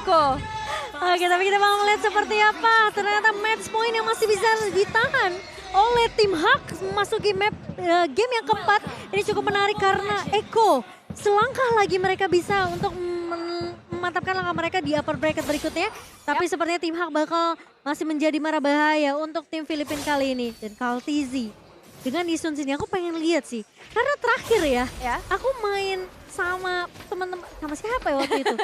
Eko. Oke, tapi kita mau melihat seperti apa. Ternyata match point yang masih bisa ditahan oleh tim Hak memasuki game yang keempat. Ini cukup menarik karena Eko selangkah lagi mereka bisa untuk memantapkan langkah mereka di upper bracket berikutnya. Tapi sepertinya tim Hak bakal masih menjadi mara bahaya untuk tim Filipina kali ini. Dan Kaltizi dengan Isun sini aku pengen lihat sih. Karena terakhir ya, aku main sama teman-teman, sama siapa ya waktu itu?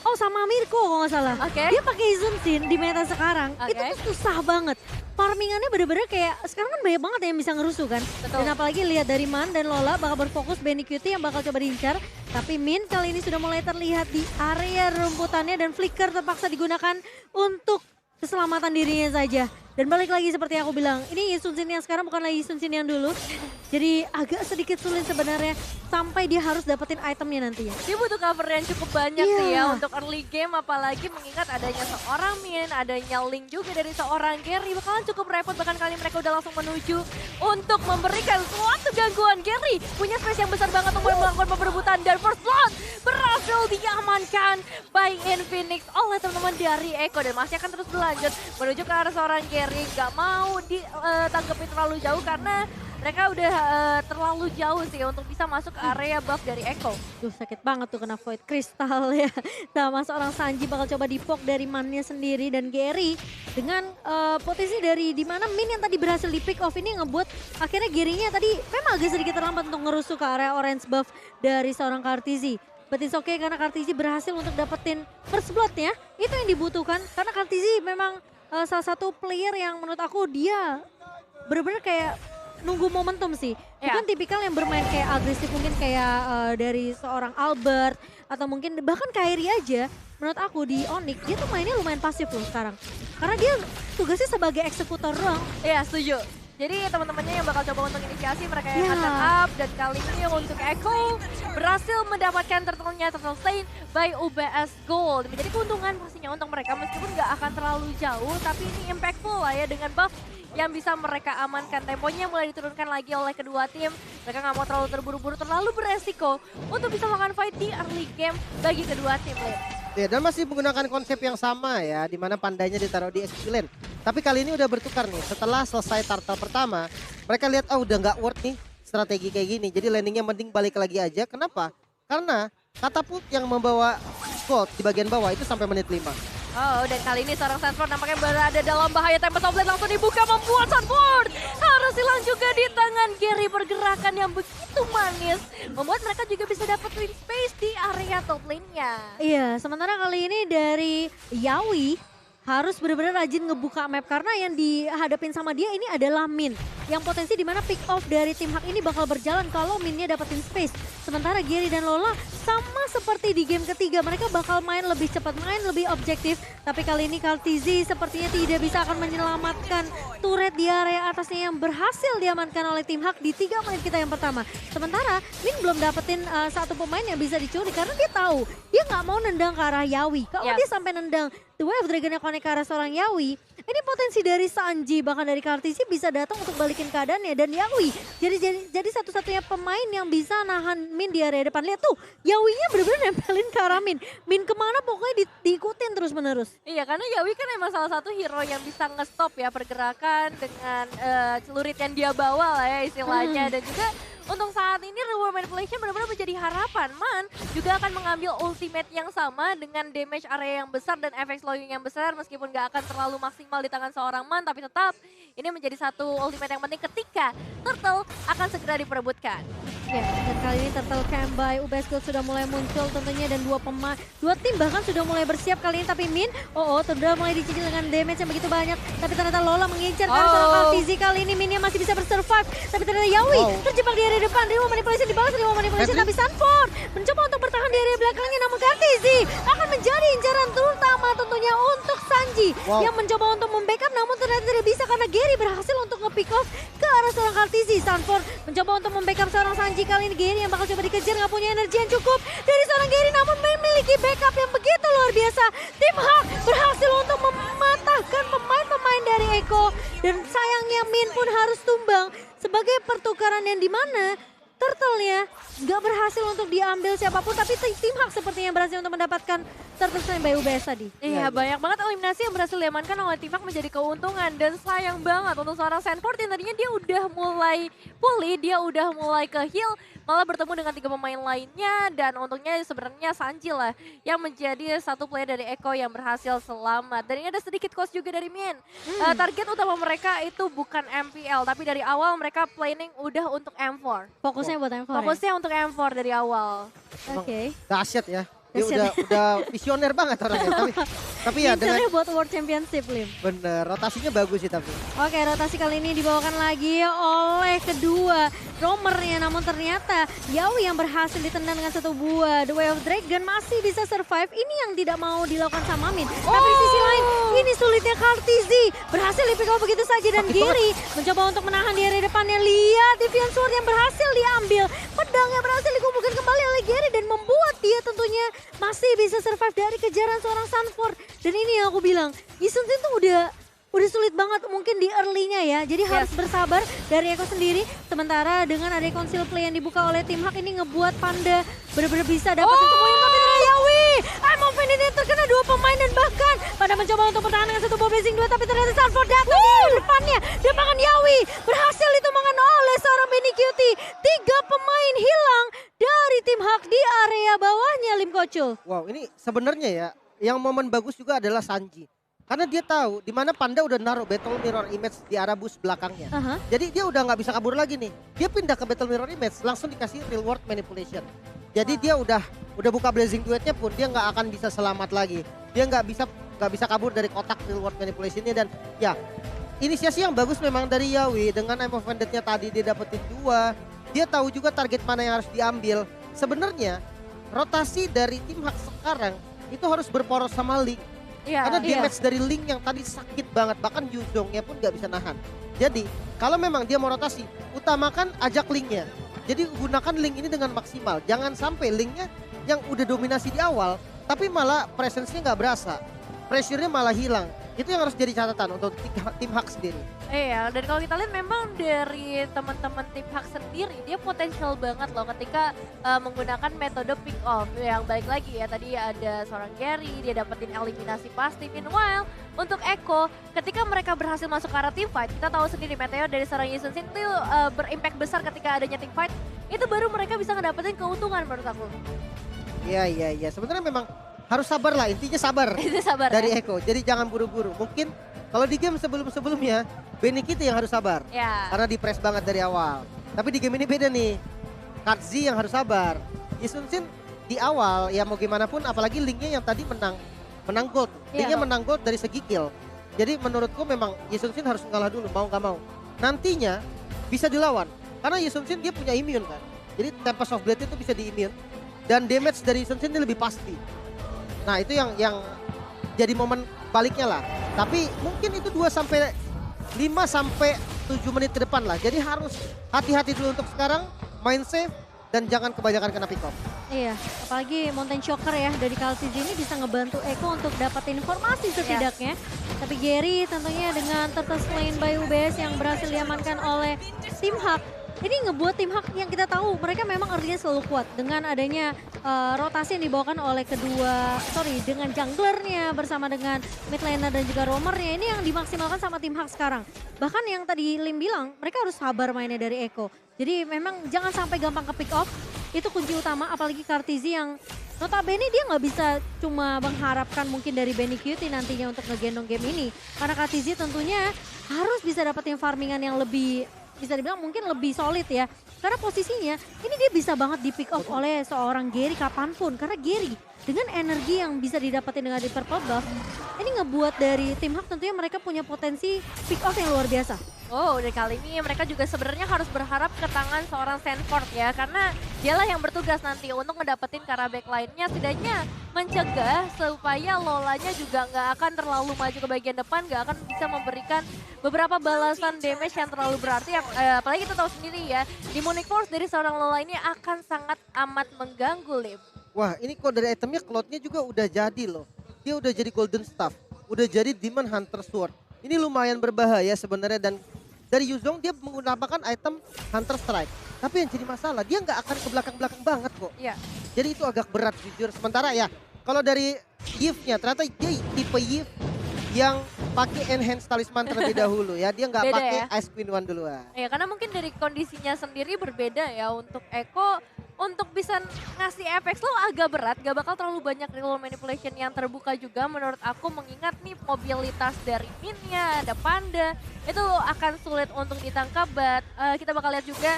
Oh, sama Mirko kalau nggak salah. Dia pakai Isun Sin di meta sekarang. Itu tuh susah banget. Farmingannya bener-bener kayak sekarang kan banyak banget yang bisa ngerusuh kan. Dan apalagi lihat dari Man dan Lola bakal berfokus Benny Cutie yang bakal coba diincar. Tapi Min kali ini sudah mulai terlihat di area rumputannya dan flicker terpaksa digunakan untuk keselamatan dirinya saja. Dan balik lagi seperti yang aku bilang, ini Isun Sin yang sekarang bukan lagi Isun Sin yang dulu. Jadi agak sedikit sulit sebenarnya sampai dia harus dapetin itemnya nantinya. Dia butuh cover yang cukup banyak sih ya untuk early game, apalagi mengingat adanya seorang Min, adanya Link juga dari seorang Gary. Bakalan cukup repot, bahkan kali mereka udah langsung menuju untuk memberikan suatu gangguan. Gary punya space yang besar banget untuk melakukan perebutan dan first blood berhasil diamankan by Infinix oleh teman-teman dari Eko. Dan masih akan terus berlanjut menuju ke arah seorang Gary. Gak mau ditanggapi terlalu jauh karena mereka udah terlalu jauh sih untuk bisa masuk ke area buff dari Eko. Duh, sakit banget tuh kena Void Crystal ya. Sama seorang Sanji bakal coba dipok dari Mannya sendiri. Dan Gary dengan potensi dari dimana Min yang tadi berhasil di pick off ini ngebuat akhirnya Gary-nya tadi memang agak sedikit terlambat untuk ngerusuh ke area orange buff dari seorang Kartizi. But it's okay karena Kartizi berhasil untuk dapetin first blood-nya. Itu yang dibutuhkan karena Kartizi memang salah satu player yang menurut aku dia bener-bener kayak nunggu momentum sih. Bukan tipikal yang bermain kayak agresif mungkin kayak dari seorang Albert atau mungkin bahkan Kairi aja. Menurut aku di Onyx dia tuh mainnya lumayan pasif loh sekarang. Karena dia tugasnya sebagai eksekutor doang. Iya, setuju. Jadi teman-temannya yang bakal coba untuk inisiasi mereka yang akan up, dan kali ini untuk Eko berhasil mendapatkan turtle slane by UBS Gold. Menjadi keuntungan pastinya untuk mereka meskipun nggak akan terlalu jauh, tapi ini impactful lah ya dengan buff yang bisa mereka amankan. Temponya mulai diturunkan lagi oleh kedua tim. Mereka nggak mau terlalu terburu-buru, terlalu beresiko untuk bisa melakukan fight di early game bagi kedua tim. Ya, dan masih menggunakan konsep yang sama ya, di mana pandainya ditaruh di SQ lane. Tapi kali ini udah bertukar nih, setelah selesai turtle pertama, mereka lihat udah nggak worth nih strategi kayak gini. Jadi landingnya mending balik lagi aja. Kenapa? Karena Katapult yang membawa gold di bagian bawah itu sampai menit 5. Oh, dan kali ini seorang Sanford nampaknya berada dalam bahaya. Tempest of Blade langsung dibuka membuat Sanford harus hilang juga di tangan Gary. Pergerakan yang begitu manis membuat mereka juga bisa dapetin space di area top lane-nya. Iya, sementara kali ini dari Yawi harus benar-benar rajin ngebuka map karena yang dihadapin sama dia ini adalah Min. Yang potensi dimana pick off dari tim Hak ini bakal berjalan kalau Minnya dapetin space. Sementara Gary dan Lola sama seperti di game ketiga, mereka bakal main lebih cepat, main lebih objektif. Tapi kali ini Kaltizi sepertinya tidak bisa akan menyelamatkan turret di area atasnya yang berhasil diamankan oleh tim Hak di 3 menit kita yang pertama. Sementara Min belum dapetin satu pemain yang bisa diculik karena dia tahu dia nggak mau nendang ke arah Yawi. Kalau dia sampai nendang The Wave Dragon yang connect ke arah seorang Yawi, ini potensi dari Sanji bahkan dari Kartisi bisa datang untuk balikin keadaannya. Dan Yawi jadi satu-satunya pemain yang bisa nahan Min di area depan. Lihat tuh, Yawinya bener-bener nempelin ke arah Min. Min kemana pokoknya diikutin terus menerus. Iya, karena Yawi kan emang salah satu hero yang bisa nge-stop ya pergerakan dengan celurit yang dia bawa lah ya istilahnya. Dan juga untuk saat ini reward manipulation benar-benar menjadi harapan. Man juga akan mengambil ultimate yang sama dengan damage area yang besar dan efek slowing yang besar. Meskipun gak akan terlalu maksimal di tangan seorang Man, tapi tetap ini menjadi satu ultimate yang penting ketika Turtle akan segera diperebutkan. Ya, dan kali ini Turtle Camp by UBS Gold sudah mulai muncul tentunya dan dua tim bahkan sudah mulai bersiap kali ini. Tapi Min, sudah mulai dicicil dengan damage yang begitu banyak. Tapi ternyata Lola mengincar kan seorang Kaltizi. Kali ini Minnya masih bisa bersurvive. Tapi ternyata Yawi terjebak di area depan. Reward manipulation dibalas, reward manipulation tapi Sanford mencoba untuk bertahan di area belakangnya. Namun Kaltizi akan menjadi incaran terutama tentunya untuk Sanji yang mencoba untuk membackup, namun ternyata tidak bisa karena Gary berhasil untuk nge-pick off ke arah seorang Kaltizi. Sanford mencoba untuk membackup seorang Sanji. Kali ini Gary yang bakal coba dikejar, nggak punya energi yang cukup dari seorang Gary, namun memiliki backup yang begitu luar biasa. Tim Hak berhasil untuk mematahkan pemain-pemain dari Eko, dan sayangnya Min pun harus tumbang sebagai pertukaran yang dimana Turtle ya nggak berhasil untuk diambil siapapun, tapi tim Hak sepertinya berhasil untuk mendapatkan terkesan by UBS tadi. Iya, banyak banget eliminasi yang berhasil diamankan oleh T-Mac menjadi keuntungan. Dan sayang banget untuk seorang Sanford yang tadinya dia udah mulai pulih, dia udah mulai ke heal, malah bertemu dengan 3 pemain lainnya. Dan untungnya sebenarnya Sanji lah yang menjadi satu player dari Eko yang berhasil selamat. Dan ini ada sedikit cost juga dari Min. Target utama mereka itu bukan MPL, tapi dari awal mereka planning udah untuk M4. Fokusnya buat M4 Fokusnya untuk M4 dari awal. Oke. Dahsyat ya. Dia Dahsyat. udah visioner banget orangnya. Tapi ya dengan Incernya buat World Championship, Lim. bener rotasinya bagus sih tapi. Oke, rotasi kali ini dibawakan lagi oleh kedua romernya. Namun ternyata Yawi yang berhasil ditendang dengan 1 buah. The Way of Dragon masih bisa survive. Ini yang tidak mau dilakukan sama Min. Tapi di sisi lain, ini sulitnya Kartizi. Berhasil di pick up begitu saja. Dan Giri mencoba untuk menahan di area depannya. Lihat Deviant Sword yang berhasil diambil. Pedang yang berhasil dikumpulkan kembali oleh Giri. Dan membuat dia tentunya masih bisa survive dari kejaran seorang Sanford. Dan ini yang aku bilang, Yisun Sin tuh udah sulit banget mungkin di early-nya ya. Jadi harus bersabar dari Eko sendiri. Sementara dengan ada conceal play yang dibuka oleh tim Hak ini ngebuat Panda benar-benar bisa dapetin semuanya. Tapi ternyata Yawi, I'm offended terkena 2 pemain dan bahkan Panda mencoba untuk bertahan dengan 1 buah blazing 2. Tapi ternyata Sanford datang di depannya. Dan bahkan Yawi berhasil ditemukan oleh seorang Benny Cutie. 3 pemain hilang dari tim Hak di area bawahnya, Lim Kocul. Wow, ini sebenarnya ya yang momen bagus juga adalah Sanji. Karena dia tahu di mana Panda udah naruh Battle Mirror Image di arah bus belakangnya. Jadi dia udah nggak bisa kabur lagi nih. Dia pindah ke Battle Mirror Image langsung dikasih Real World Manipulation. Jadi dia udah buka Blazing Duetnya pun dia nggak akan bisa selamat lagi. Dia nggak bisa kabur dari kotak Real World Manipulation-nya. Dan ya inisiasi yang bagus memang dari Yawi dengan I'm Offended-nya tadi dia dapetin 2. Dia tahu juga target mana yang harus diambil. Sebenarnya rotasi dari tim Hak sekarang itu harus berporos sama Link. Iya, Karena damage dari Link yang tadi sakit banget. Bahkan Yuzongnya pun gak bisa nahan. Jadi kalau memang dia mau rotasi, utamakan ajak Linknya. Jadi gunakan Link ini dengan maksimal. Jangan sampai Linknya yang udah dominasi di awal, tapi malah presence-nya gak berasa. Pressure-nya malah hilang. Itu yang harus jadi catatan untuk tim Hak sendiri. Iya, dan kalau kita lihat memang dari teman-teman tim Hak sendiri, dia potensial banget loh ketika menggunakan metode pick off. Yang balik lagi ya, tadi ada seorang Gary, dia dapetin eliminasi pasti. Meanwhile, untuk Eko, ketika mereka berhasil masuk ke arah team fight, kita tahu sendiri Meteor dari seorang Yisun Sin itu berimpact besar ketika adanya team fight. Itu baru mereka bisa ngedapetin keuntungan menurut aku. Iya. Sebenarnya memang harus sabar lah, intinya sabar. Itu sabar dari ya? Eko. Jadi jangan buru-buru. Mungkin kalau di game sebelum-sebelumnya, Benny kita yang harus sabar. Ya. Karena di press banget dari awal. Tapi di game ini beda nih. Katzi yang harus sabar. Yisun Sin di awal ya mau gimana pun, apalagi Linknya yang tadi menang gold. Linknya menang gold dari segi kill. Jadi menurutku memang Yisun Sin harus ngalah dulu, mau gak mau. Nantinya bisa dilawan. Karena Yisun Sin dia punya immune kan. Jadi Tempest of Blade itu bisa di-immune. Dan damage dari Yisun Sin ini lebih pasti. Nah itu yang jadi momen baliknya lah. Tapi mungkin itu 5 sampai 7 menit ke depan lah. Jadi harus hati-hati dulu untuk sekarang, main safe dan jangan kebanyakan kena pick off. Iya, apalagi Mountain Shocker ya dari Kartizi ini bisa ngebantu Eko untuk dapat informasi setidaknya. Tapi Gary tentunya dengan Turtle Slain by UBS yang berhasil diamankan oleh tim Hak. Ini ngebuat tim Hak yang kita tahu mereka memang early-nya selalu kuat dengan adanya rotasi yang dibawakan oleh dengan junglernya bersama dengan mid laner dan juga roamernya. Ini yang dimaksimalkan sama tim Hak sekarang. Bahkan yang tadi Lim bilang mereka harus sabar mainnya dari Eko. Jadi memang jangan sampai gampang ke pick off. Itu kunci utama apalagi Kartizi yang notabene dia nggak bisa cuma mengharapkan mungkin dari Benny Cutie nantinya untuk ngegendong game ini. Karena Kartizi tentunya harus bisa dapetin farmingan yang lebih bisa dibilang mungkin lebih solid ya. Karena posisinya ini dia bisa banget di pick off oleh seorang Gary kapanpun. Karena Gary dengan energi yang bisa didapetin dengan di purple buff, ini ngebuat dari tim Hak tentunya mereka punya potensi pick off yang luar biasa. Oh, dari kali ini mereka juga sebenarnya harus berharap ke tangan seorang Sanford ya. Karena dialah yang bertugas nanti untuk ngedapetin cara backline-nya. Setidaknya mencegah supaya Lolanya juga nggak akan terlalu maju ke bagian depan. Nggak akan bisa memberikan beberapa balasan damage yang terlalu berarti. Apalagi kita tahu sendiri ya, Demonic Force dari seorang Lola ini akan sangat amat mengganggu, Lim. Wah ini kok dari itemnya Cloud-nya juga udah jadi loh. Dia udah jadi Golden Staff, udah jadi Demon Hunter Sword. Ini lumayan berbahaya sebenarnya dan dari Yuzong dia menggunakan item Hunter Strike. Tapi yang jadi masalah dia nggak akan ke belakang-belakang banget kok. Iya. Jadi itu agak berat jujur. Sementara ya kalau dari Yves-nya. Ternyata dia tipe Yves yang pakai enhance talisman terlebih dahulu ya. Dia nggak Beda pakai ya? Ice Queen One duluan. Ya karena mungkin dari kondisinya sendiri berbeda ya untuk Eko. Untuk bisa ngasih efek slow agak berat, gak bakal terlalu banyak real manipulation yang terbuka juga menurut aku, mengingat nih mobilitas dari Minnya, ada Panda, itu akan sulit untuk ditangkap. But kita bakal lihat juga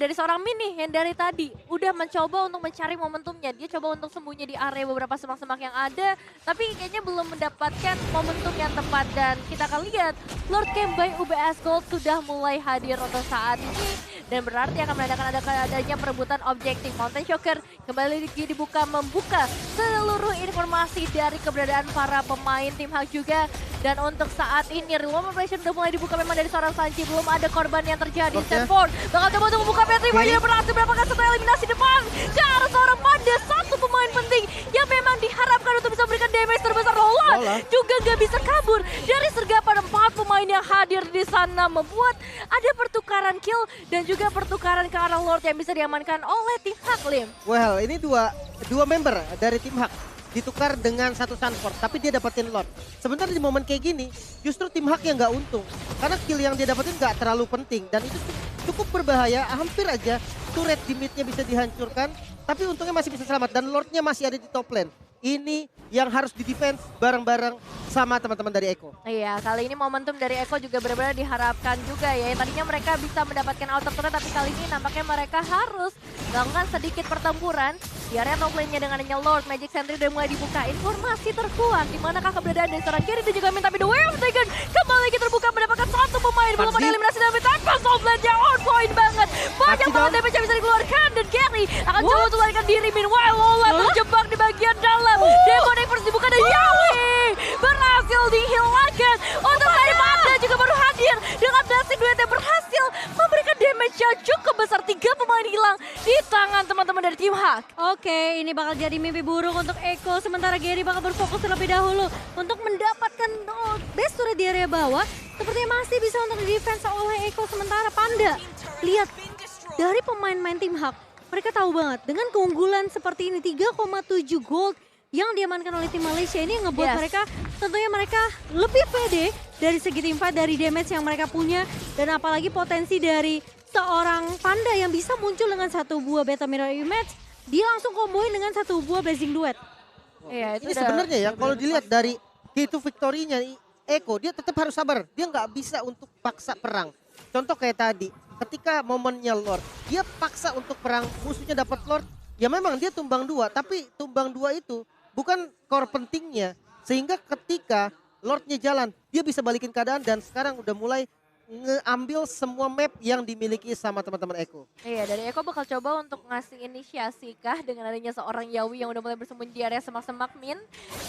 dari seorang Min nih yang dari tadi udah mencoba untuk mencari momentumnya. Dia coba untuk sembunyi di area beberapa semak-semak yang ada, tapi kayaknya belum mendapatkan momentum yang tepat. Dan kita akan lihat Lord Camp by UBS Gold sudah mulai hadir untuk saat ini, dan berarti akan menandakan adanya perebutan objektif. Mountain Shocker kembali lagi dibuka, membuka seluruh informasi dari keberadaan para pemain tim Hak juga. Dan untuk saat ini real operation udah mulai dibuka memang dari seorang Sanji, belum ada korban yang terjadi. Stanford bakal coba untuk membuka Petri, tidak berhasil mendapatkan satu eliminasi depan ke arah seorang Panda, satu pemain penting yang memang diharapkan untuk bisa memberikan damage terbesar. Lola juga gak bisa kabur dari sergapan 4 pemain yang hadir di sana, membuat ada pertukaran kill dan juga pertukaran ke arah Lord yang bisa diamankan oleh tim Hak, Lim. Well, ini dua member dari tim Hak ditukar dengan satu Sanford, tapi dia dapetin Lord. Sebenarnya di momen kayak gini, justru tim Hak yang nggak untung. Karena kill yang dia dapetin nggak terlalu penting, dan itu cukup berbahaya, hampir aja turret di mid-nya bisa dihancurkan, tapi untungnya masih bisa selamat, dan Lord-nya masih ada di top lane. Ini yang harus di-defense bareng-bareng sama teman-teman dari Eko. Iya, kali ini momentum dari Eko juga benar-benar diharapkan juga ya. Tadinya mereka bisa mendapatkan outer turret, tapi kali ini nampaknya mereka harus melakukan sedikit pertempuran di area top lane-nya dengan adanya Lord. Magic Sentry udah mulai dibuka, informasi terkuat di manakah keberadaan dari seorang Gary dan juga Min, tapi The Way of Dragon kembali lagi terbuka, mendapatkan satu pemain. Belum ada eliminasi dari tanpa top lane-nya on point banget. Banyak banget damage yang bisa dikeluarkan, dan Gary akan coba untuk larikan diri. Meanwhile Lola terjebak di bagian dalam. Demon Express dibuka dan Yawi berhasil dihilangkan. Untuk dari Panda juga baru hadir dengan blessing duet yang berhasil memberikan damage yang cukup besar. 3 pemain hilang di tangan teman-teman dari tim Hak. Oke, ini bakal jadi mimpi buruk untuk Eko. Sementara Gary bakal berfokus terlebih dahulu untuk mendapatkan best turret di area bawah. Sepertinya masih bisa untuk di-defense oleh Eko. Sementara Panda, lihat dari pemain-pemain tim Hak, mereka tahu banget dengan keunggulan seperti ini 3,7 gold yang diamankan oleh tim Malaysia ini ngebuat mereka, tentunya mereka lebih pede dari segi team fight, dari damage yang mereka punya, dan apalagi potensi dari seorang Panda yang bisa muncul dengan satu buah beta mirror image, dia langsung komboin dengan satu buah blazing duet. Iya, itu Ini sebenarnya ya kalau dilihat dari itu victory-nya Eko, dia tetap harus sabar. Dia nggak bisa untuk paksa perang. Contoh kayak tadi, ketika momennya Lord, dia paksa untuk perang, musuhnya dapat Lord, ya memang dia tumbang 2, tapi tumbang 2 itu bukan core pentingnya, sehingga ketika Lordnya jalan, dia bisa balikin keadaan, dan sekarang udah mulai ngeambil semua map yang dimiliki sama teman-teman Eko. Iya, dari Eko bakal coba untuk ngasih inisiasi kah dengan adanya seorang Yawi yang udah mulai bersembunyi di area semak-semak Min.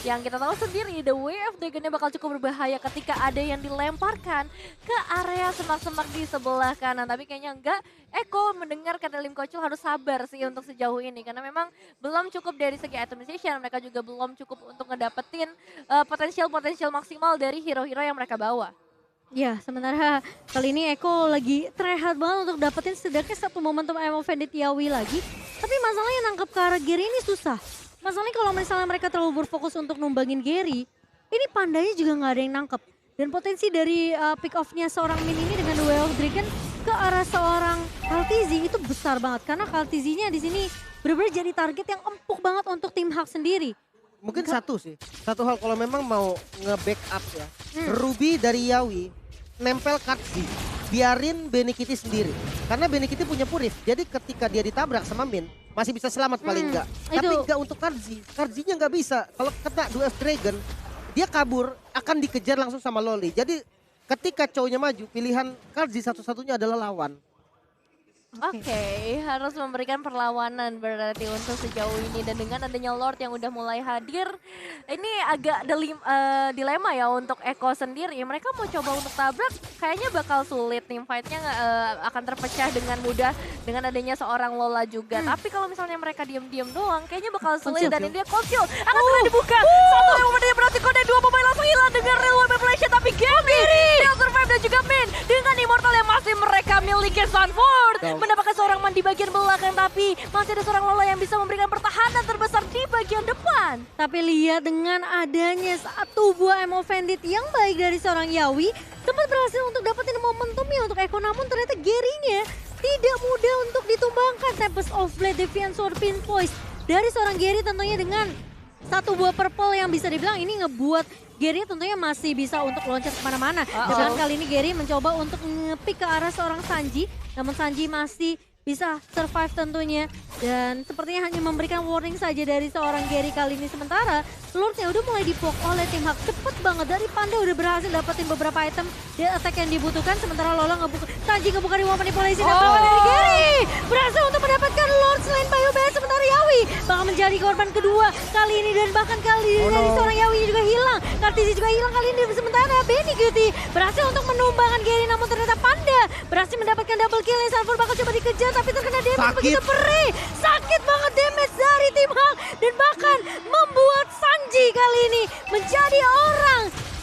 Yang kita tahu sendiri, The Way of Dragon-nya bakal cukup berbahaya ketika ada yang dilemparkan ke area semak-semak di sebelah kanan. Tapi kayaknya enggak, Eko mendengar kata Lim Kocul harus sabar sih untuk sejauh ini. Karena memang belum cukup dari segi itemization, mereka juga belum cukup untuk ngedapetin potensial maksimal dari hero-hero yang mereka bawa. Ya, sementara kali ini Eko lagi tryhard banget untuk dapetin setidaknya satu momentum Emo Vendit Yawi lagi. Tapi masalahnya nangkep ke arah Gary ini susah. Masalahnya kalau misalnya mereka terlalu berfokus untuk numbangin Gary, ini Pandanya juga nggak ada yang nangkep. Dan potensi dari pick off-nya seorang Min ini dengan The Way of Dragon ke arah seorang Kaltizi itu besar banget. Karena Kaltizi-nya di sini benar-benar jadi target yang empuk banget untuk tim Hak sendiri. Mungkin satu hal kalau memang mau nge-backup ya, Ruby dari Yawi nempel Katzi, biarin Benikiti sendiri. Karena Benikiti punya Purif, jadi ketika dia ditabrak sama Min, masih bisa selamat paling enggak. Tapi enggak untuk Katzi, Katzinya enggak bisa. Kalau kena Duel Dragon, dia kabur, akan dikejar langsung sama Loli. Jadi ketika cowoknya maju, pilihan Katzi satu-satunya adalah lawan. Oke, harus memberikan perlawanan berarti untuk sejauh ini. Dan dengan adanya Lord yang udah mulai hadir, ini agak dilema ya untuk Eko sendiri. Mereka mau coba untuk tabrak, kayaknya bakal sulit. Team fight-nya akan terpecah dengan mudah dengan adanya seorang Lola juga. Tapi kalau misalnya mereka diam-diam doang, kayaknya bakal sulit. Dan ini dia Conceal akan segera dibuka. Satu yang momennya berarti kode, 2 pemain langsung hilang dengan real world manipulation. Tapi Gary, Real Survive dan juga Min dengan immortal yang masih mereka miliki. Sanford mendapatkan seorang Man di bagian belakang, tapi masih ada seorang Lola yang bisa memberikan pertahanan terbesar di bagian depan. Tapi lihat dengan adanya satu buah Emo Bandit yang baik dari seorang Yawi, sempat berhasil untuk dapetin momentumnya untuk Eko, namun ternyata Gary-nya tidak mudah untuk ditumbangkan. Tempest of Blade, Defiant Sword, Pinpoise dari seorang Gary tentunya dengan satu buah purple yang bisa dibilang ini ngebuat Gary tentunya masih bisa untuk loncat kemana-mana. Dan kali ini Gary mencoba untuk nge-pick ke arah seorang Sanji, namun Sanji masih bisa survive tentunya. Dan sepertinya hanya memberikan warning saja dari seorang Gary kali ini. Sementara Lordnya udah mulai dipoke oleh tim Hak. Cepet banget dari Panda udah berhasil dapetin beberapa item dan attack yang dibutuhkan. Sementara Lola ngebuka, Sanji ngebuka di manipulasi dan dari Gary. Berhasil untuk mendapatkan Lord selain Bayu Bea. Sementara Yawi bakal menjadi korban kedua kali ini. Dan bahkan kali ini dari seorang Yawi juga hilang. Kartisi juga hilang kali ini. Sementara Benny Cutie berhasil untuk menumbangkan Gary. Namun ternyata Panda berhasil mendapatkan double kill. Yang Sanford bakal coba dikejar tapi terkena damage begitu perih. Sakit banget damage dari tim Hak. Dan bahkan membuat Sanji kali ini menjadi orang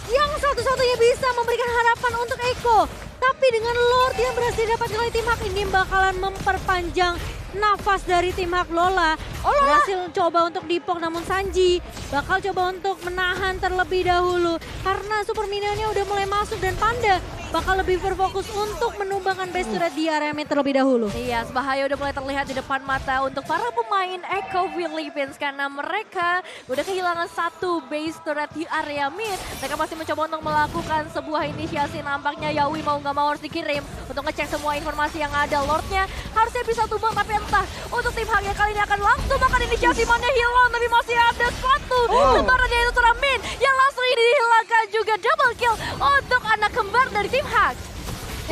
yang satu-satunya bisa memberikan harapan untuk Eko. Tapi dengan Lord yang berhasil dapat oleh tim Hak ini bakalan memperpanjang nafas dari tim Hak. Lola berhasil coba untuk dipok, namun Sanji bakal coba untuk menahan terlebih dahulu karena super minionnya udah mulai masuk dan Panda bakal lebih berfokus untuk menumbangkan base turret di area mid terlebih dahulu. Iya, bahaya udah mulai terlihat di depan mata untuk para pemain Echo Philippines karena mereka udah kehilangan satu base turret di area mid. Mereka masih mencoba untuk melakukan sebuah inisiasi. Nampaknya Yawi mau nggak mau harus dikirim untuk ngecek semua informasi yang ada. Lordnya harusnya bisa tumbang tapi entah untuk tim Hak yang kali ini akan langsung makan inisiasi. Mana hilang tapi masih ada satu lebaran yaitu seorang Min yang langsung ini dihilangkan juga double kill untuk anak kembar dari tim Hak.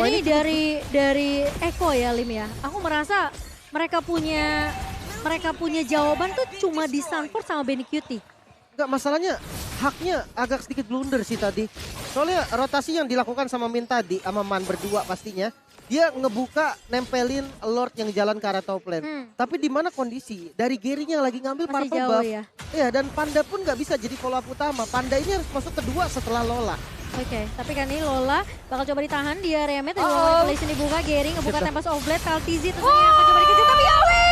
Ini dari Eko ya Lim ya. Aku merasa mereka punya jawaban tuh cuma di Sanford sama Benny Cutie. Enggak, masalahnya Haknya agak sedikit blunder sih tadi. Soalnya rotasi yang dilakukan sama Min tadi, sama Man berdua pastinya, dia ngebuka nempelin Lord yang jalan ke arah top lane. Tapi di mana kondisi dari Gary-nya lagi ngambil Masih purple jauh buff. ya. Iya, dan Panda pun nggak bisa jadi follow up utama. Panda ini harus masuk kedua setelah Lola. Oke, tapi kan ini Lola bakal coba ditahan di area mid. Manipulation dibuka, Gary ngebuka Tempest of Blade, Kaltizi tentunya akan coba dikejar. Tapi Yawi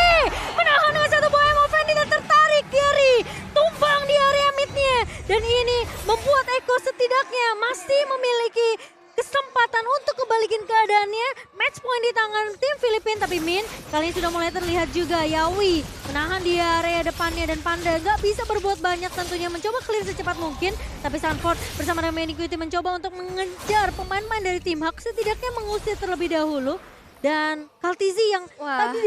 menahan dengan satu buah Emo Bandit dan tertarik Gary. Tumbang di area midnya. Dan ini membuat Eko setidaknya masih memiliki kesempatan untuk kebalikin keadaannya. Match point di tangan tim Filipina. Tapi Min kali ini sudah mulai terlihat juga Yawi menahan di area depannya. Dan Panda nggak bisa berbuat banyak tentunya. Mencoba clear secepat mungkin. Tapi Sanford bersama dengan Benny Cutie mencoba untuk mengejar pemain-pemain dari tim Hak. Setidaknya mengusir terlebih dahulu. Dan Kaltizi yang tadi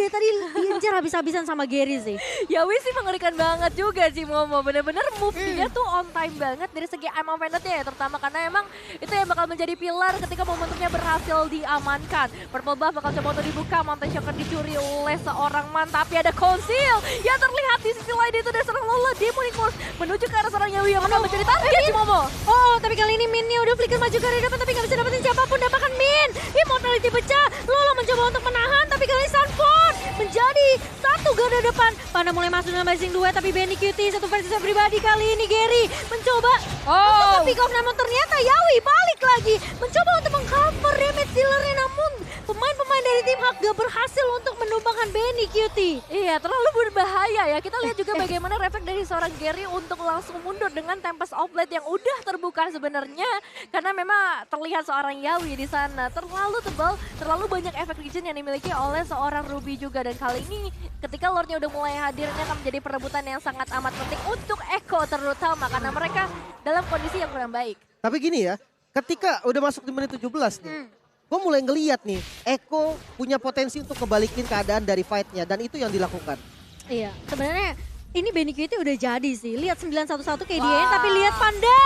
diincar habis-habisan sama Gary sih. Yawi sih mengerikan banget juga sih Momo. Bener-bener move dia tuh on time banget dari segi Emo Banditnya ya. Terutama karena emang itu yang bakal menjadi pilar ketika momentumnya berhasil diamankan. Purple buff bakal coba untuk dibuka. Mountain Shocker dicuri oleh seorang Man. Tapi ada Conceal yang terlihat di sisi lain itu dari seorang Lola. Demonic Force menuju ke arah seorang Yawi yang bakal menjadi target sih Momo. Oh, tapi kali ini Minnya udah flicker maju ke arah depan tapi nggak bisa dapetin siapapun. Dapatkan Min. Immortality pecah. Lola mencoba untuk menahan tapi kali ini Sanford menjadi satu garda depan. Panda mulai masuk dalam Blazing 2 tapi Benny Cutie satu versi pribadi kali ini. Gary mencoba untuk pick off namun ternyata Yawi balik lagi mencoba untuk mengcover damage dealernya, namun pemain-pemain dari tim Hak gak berhasil untuk menumbangkan Benny Cutie. Iya, terlalu berbahaya ya. Kita lihat juga bagaimana refleks dari seorang Gary untuk langsung mundur dengan Tempest of Blade yang udah terbuka sebenarnya. Karena memang terlihat seorang Yawi di sana terlalu tebal, terlalu banyak efek regen yang dimiliki oleh seorang Ruby juga. Dan kali ini ketika Lordnya udah mulai hadirnya akan menjadi perebutan yang sangat amat penting untuk Eko terutama karena mereka dalam kondisi yang kurang baik. Tapi gini ya, ketika udah masuk di menit 17 nih, gue mulai ngeliat nih, Eko punya potensi untuk kebalikin keadaan dari fight-nya dan itu yang dilakukan. Iya, sebenarnya ini Benny Cutie udah jadi sih. Lihat 911 KDA, tapi lihat Panda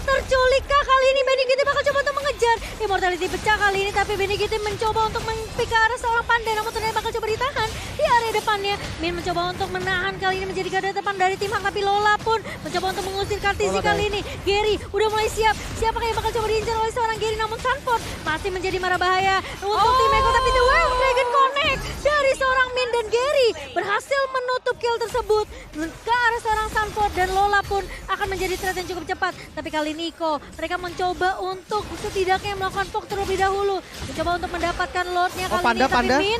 terculik kah kali ini. Benny Cutie bakal coba untuk mengejar. Immortality pecah kali ini, tapi Benny Cutie mencoba untuk mempick ke arah seorang Panda. Namun ternyata bakal coba ditahan di area depannya. Min mencoba untuk menahan kali ini menjadi garda depan dari tim Hak. Tapi Lola pun mencoba untuk mengusir Kartisi kali ini. Gary udah mulai siap. Siapakah yang bakal coba diincar oleh seorang Gary? Namun Sanford masih menjadi marah bahaya untuk tim Eko. Tapi The Wild Dragon Connect dari seorang Min dan Gary berhasil menutup kill tersebut ke arah seorang Sanford. Dan Lola pun akan menjadi threat yang cukup cepat. Tapi kali ini ini Iko. Mereka mencoba untuk setidaknya melakukan poke terlebih dahulu. Mencoba untuk mendapatkan Lordnya kali Panda, ini. Tapi Panda. Min,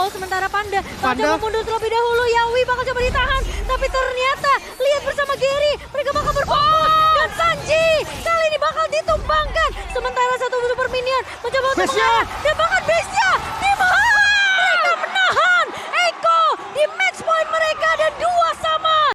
sementara Panda Panda. coba mundur terlebih dahulu. Yawi bakal coba ditahan. Tapi ternyata lihat bersama Gary. Mereka bakal berfokus. Dan Sanji kali ini bakal ditumbangkan. Sementara satu super minion mencoba untuk Flash-nya. mengarah. Dan bakal